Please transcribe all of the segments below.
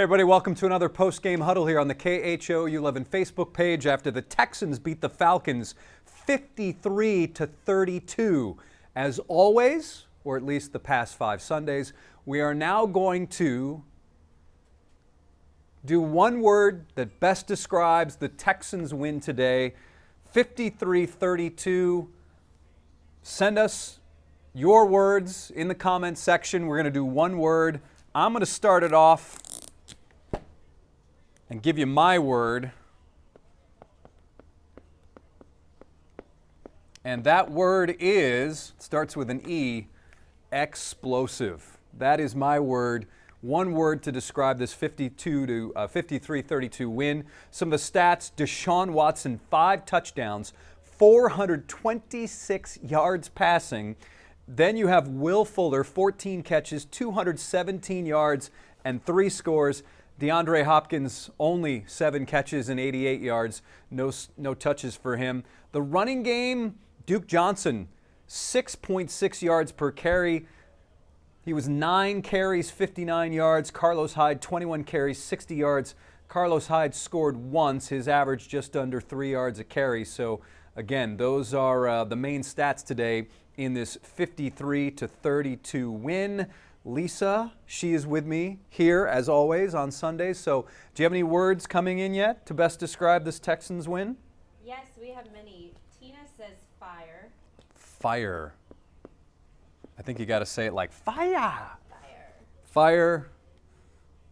Hey everybody, welcome to another post-game huddle here on the KHOU 11 Facebook page after the Texans beat the Falcons 53-32. As always, or at least the past 5 Sundays, we are now going to do one word that best describes the Texans win today, 53-32. Send us your words in the comments section. We're going to do one word. I'm going to start it off and give you my word. And that word starts with an E, explosive. That is my word. One word to describe this 53-32 win. Some of the stats: Deshaun Watson, 5 touchdowns, 426 yards passing. Then you have Will Fuller, 14 catches, 217 yards, and 3 scores. DeAndre Hopkins, only 7 catches and 88 yards. No touches for him. The running game, Duke Johnson, 6.6 yards per carry. He was 9 carries, 59 yards. Carlos Hyde, 21 carries, 60 yards. Carlos Hyde scored once. His average just under 3 yards a carry. So, again, those are the main stats today in this 53-32 win. Lisa, she is with me here, as always, on Sundays. So, do you have any words coming in yet to best describe this Texans win? Yes, we have many. Tina says fire. Fire. I think you got to say it like fire. Fire. Fire.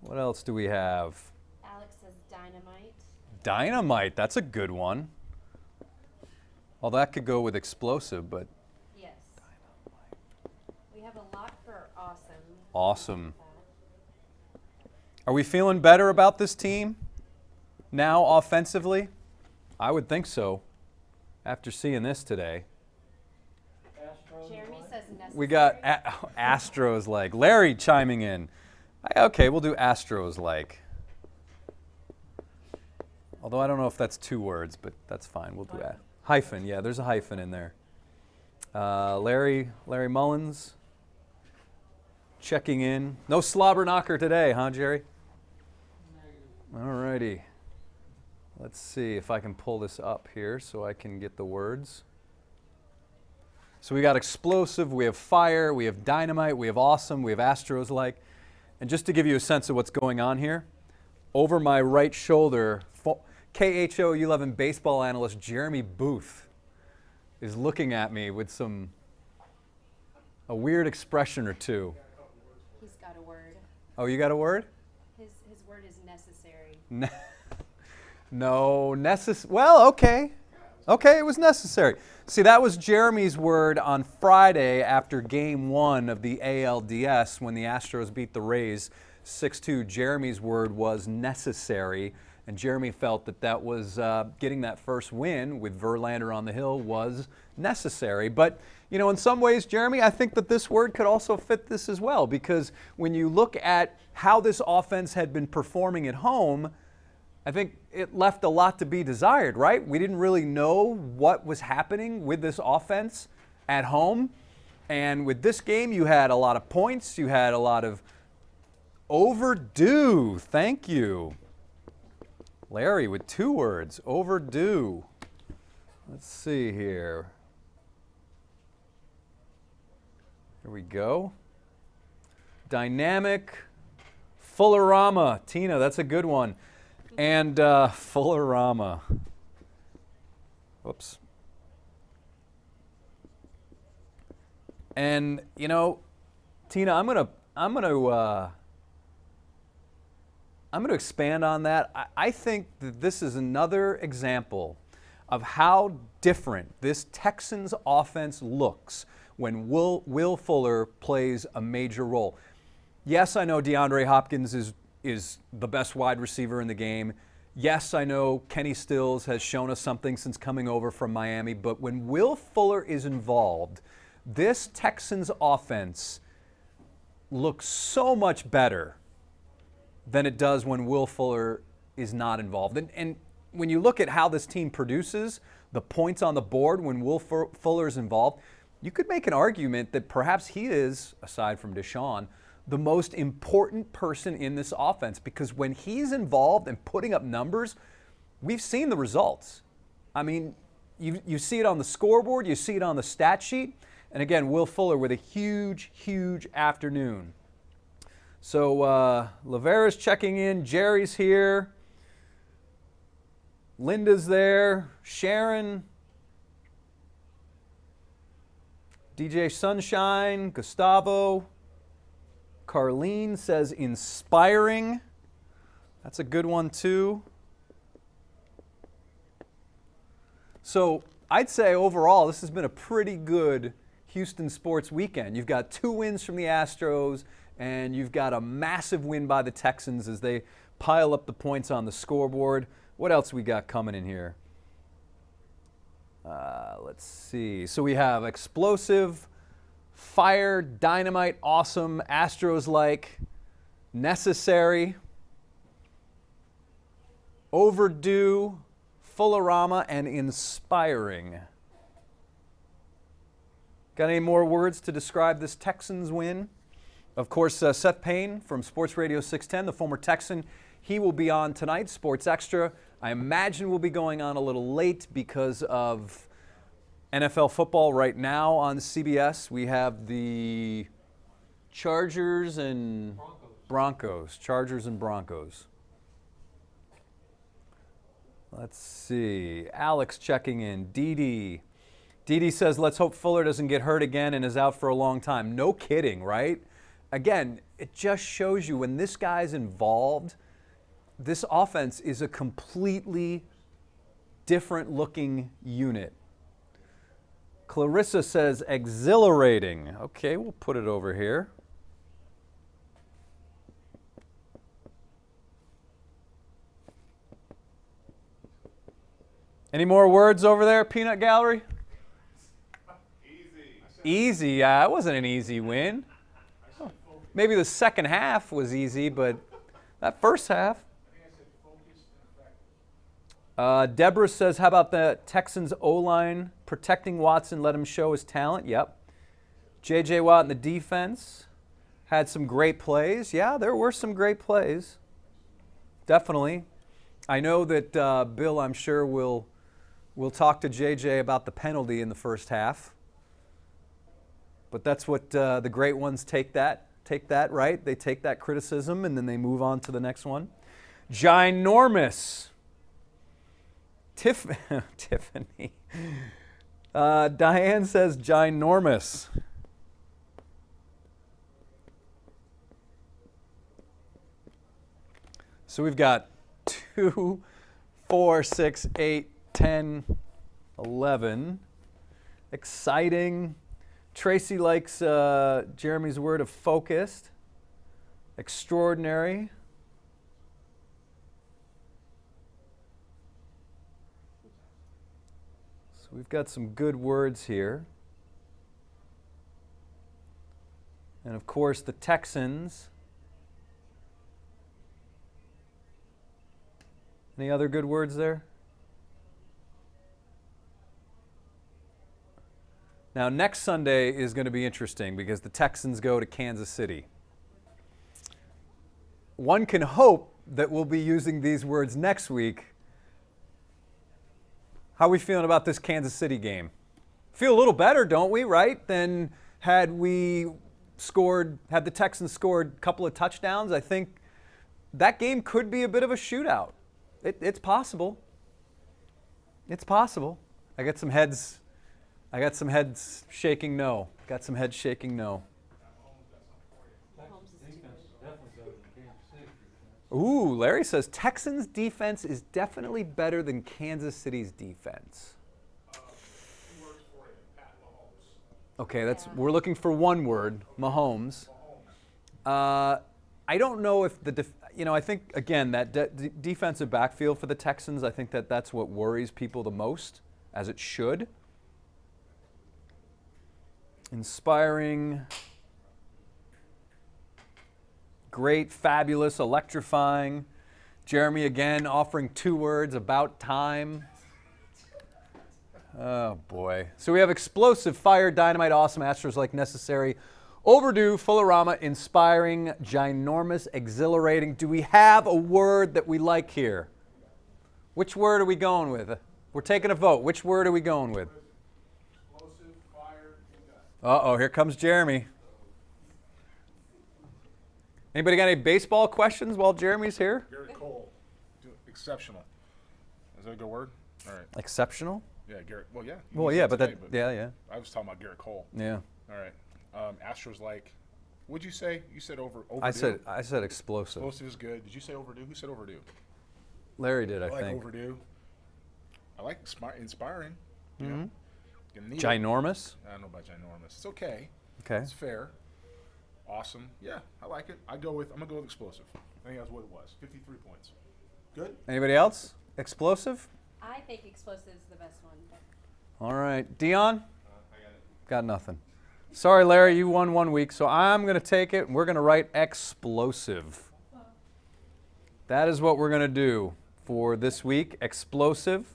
What else do we have? Alex says dynamite. Dynamite. That's a good one. Well, that could go with explosive, but. Yes. Dynamite. We have a lot for awesome. Awesome. Are we feeling better about this team now offensively? I would think so after seeing this today. Jeremy says necessary. We got Astros like. Larry chiming in. Okay, we'll do Astros like. Although I don't know if that's 2 words, but that's fine. We'll do that. Hyphen, yeah, there's a hyphen in there. Larry Mullins checking in. No slobber knocker today, huh, Jerry? All righty. Let's see if I can pull this up here so I can get the words. So we got explosive, we have fire, we have dynamite, we have awesome, we have Astros-like. And just to give you a sense of what's going on here, over my right shoulder, KHOU 11 baseball analyst Jeremy Booth is looking at me with a weird expression or two. He's got a word. Oh, you got a word? His word is necessary. No, well, okay. Okay, it was necessary. See, that was Jeremy's word on Friday after Game 1 of the ALDS when the Astros beat the Rays 6-2. Jeremy's word was necessary, and Jeremy felt that was getting that first win with Verlander on the hill was necessary. But, you know, in some ways, Jeremy, I think that this word could also fit this as well, because when you look at how this offense had been performing at home, I think it left a lot to be desired, right? We didn't really know what was happening with this offense at home. And with this game, you had a lot of points. You had a lot of overdue. Thank you. Larry with 2 words, overdue. Let's see here. Here we go. Dynamic. Fullerama. Tina, that's a good one. And Fullerama. Whoops. And you know, Tina, I'm gonna expand on that. I think that this is another example of how different this Texans offense looks when Will Fuller plays a major role. Yes, I know DeAndre Hopkins is the best wide receiver in the game. Yes, I know Kenny Stills has shown us something since coming over from Miami, but when Will Fuller is involved, this Texans offense looks so much better than it does when Will Fuller is not involved. And when you look at how this team produces, the points on the board when Will Fuller is involved, you could make an argument that perhaps he is, aside from Deshaun, the most important person in this offense, because when he's involved and putting up numbers, we've seen the results. I mean, you see it on the scoreboard, you see it on the stat sheet, and again, Will Fuller with a huge, huge afternoon. So Lavera's checking in, Jerry's here, Linda's there, Sharon, DJ Sunshine, Gustavo, Carlene says inspiring. That's a good one too. So I'd say overall this has been a pretty good Houston sports weekend. You've got 2 wins from the Astros, and you've got a massive win by the Texans as they pile up the points on the scoreboard. What else we got coming in here? Let's see. So we have explosive, fire, dynamite, awesome, Astros-like, necessary, overdue, Fullerama, and inspiring. Got any more words to describe this Texans win? Of course, Seth Payne from Sports Radio 610, the former Texan, he will be on tonight. Sports Extra, I imagine, will be going on a little late because of NFL football right now on CBS. We have the Chargers and Broncos. Chargers and Broncos. Let's see. Alex checking in. Dee Dee says, let's hope Fuller doesn't get hurt again and is out for a long time. No kidding, right? Again, it just shows you when this guy's involved, this offense is a completely different looking unit. Clarissa says exhilarating. Okay, we'll put it over here. Any more words over there, Peanut Gallery? Easy. Yeah, it wasn't an easy win. Oh, maybe the second half was easy, but that first half. Deborah says, how about the Texans O-line protecting Watson, let him show his talent? Yep. J.J. Watt in the defense had some great plays. Yeah, there were some great plays. Definitely. I know that Bill, I'm sure, will talk to J.J. about the penalty in the first half. But that's what the great ones take that, right? They take that criticism and then they move on to the next one. Ginormous. Tiffany. Diane says ginormous. So we've got 2, 4, 6, 8, 10, 11. Exciting. Tracy likes Jeremy's word of focused. Extraordinary. So we've got some good words here. And of course, the Texans. Any other good words there? Now, next Sunday is going to be interesting because the Texans go to Kansas City. One can hope that we'll be using these words next week. How are we feeling about this Kansas City game? Feel a little better, don't we, right? Than had the Texans scored a couple of touchdowns. I think that game could be a bit of a shootout. It's possible. It's possible. I got some heads shaking no. Got some heads shaking no. Ooh, Larry says Texans defense is definitely better than Kansas City's defense. Okay, we're looking for one word, Mahomes. I don't know if I think again that defensive backfield for the Texans, I think that's what worries people the most, as it should. Inspiring, great, fabulous, electrifying. Jeremy again offering 2 words, about time. Oh boy. So we have explosive, fire, dynamite, awesome, Astros like necessary, Overdue, Fullerama, inspiring, ginormous, exhilarating. Do we have a word that we like here? Which word are we going with? We're taking a vote. Which word are we going with? Explosive, fire, Uh-oh, here comes Jeremy. Anybody got any baseball questions while Jeremy's here? Garrett Cole, exceptional. Is that a good word? All right. Exceptional? Yeah, Garrett. Well, yeah. Well, yeah, but that, yeah. I was talking about Garrett Cole. Yeah. All right. Astros like. What'd you say? You said overdue. I said explosive. Explosive is good. Did you say overdue? Who said overdue? Larry did, I like think. overdue. I like inspiring. You know? Gonna need it. Ginormous? I don't know about ginormous. It's okay. Okay. It's fair. Awesome. Yeah, I like it. I'm gonna go with explosive. I think that's what it was. 53 points. Good. Anybody else? Explosive? I think explosive is the best one. But All right. Dion? I got it. Got nothing. Sorry, Larry, you won 1 week, so I'm going to take it and we're going to write explosive. That is what we're going to do for this week. Explosive.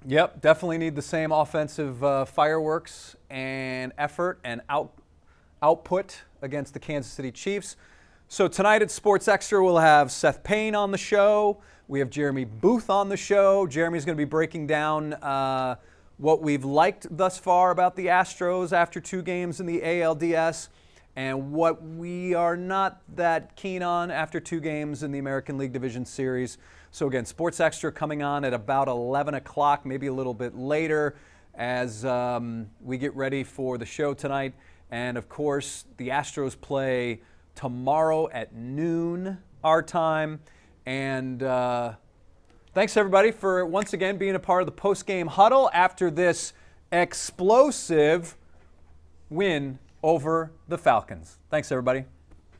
Yep, definitely need the same offensive fireworks and effort and output against the Kansas City Chiefs. So tonight at Sports Extra, we'll have Seth Payne on the show. We have Jeremy Booth on the show. Jeremy's going to be breaking down what we've liked thus far about the Astros after 2 games in the ALDS and what we are not that keen on after 2 games in the American League Division Series. So again, Sports Extra coming on at about 11 o'clock, maybe a little bit later as we get ready for the show tonight. And of course, the Astros play tomorrow at noon our time. And thanks, everybody, for once again being a part of the post-game huddle after this explosive win over the Falcons. Thanks, everybody.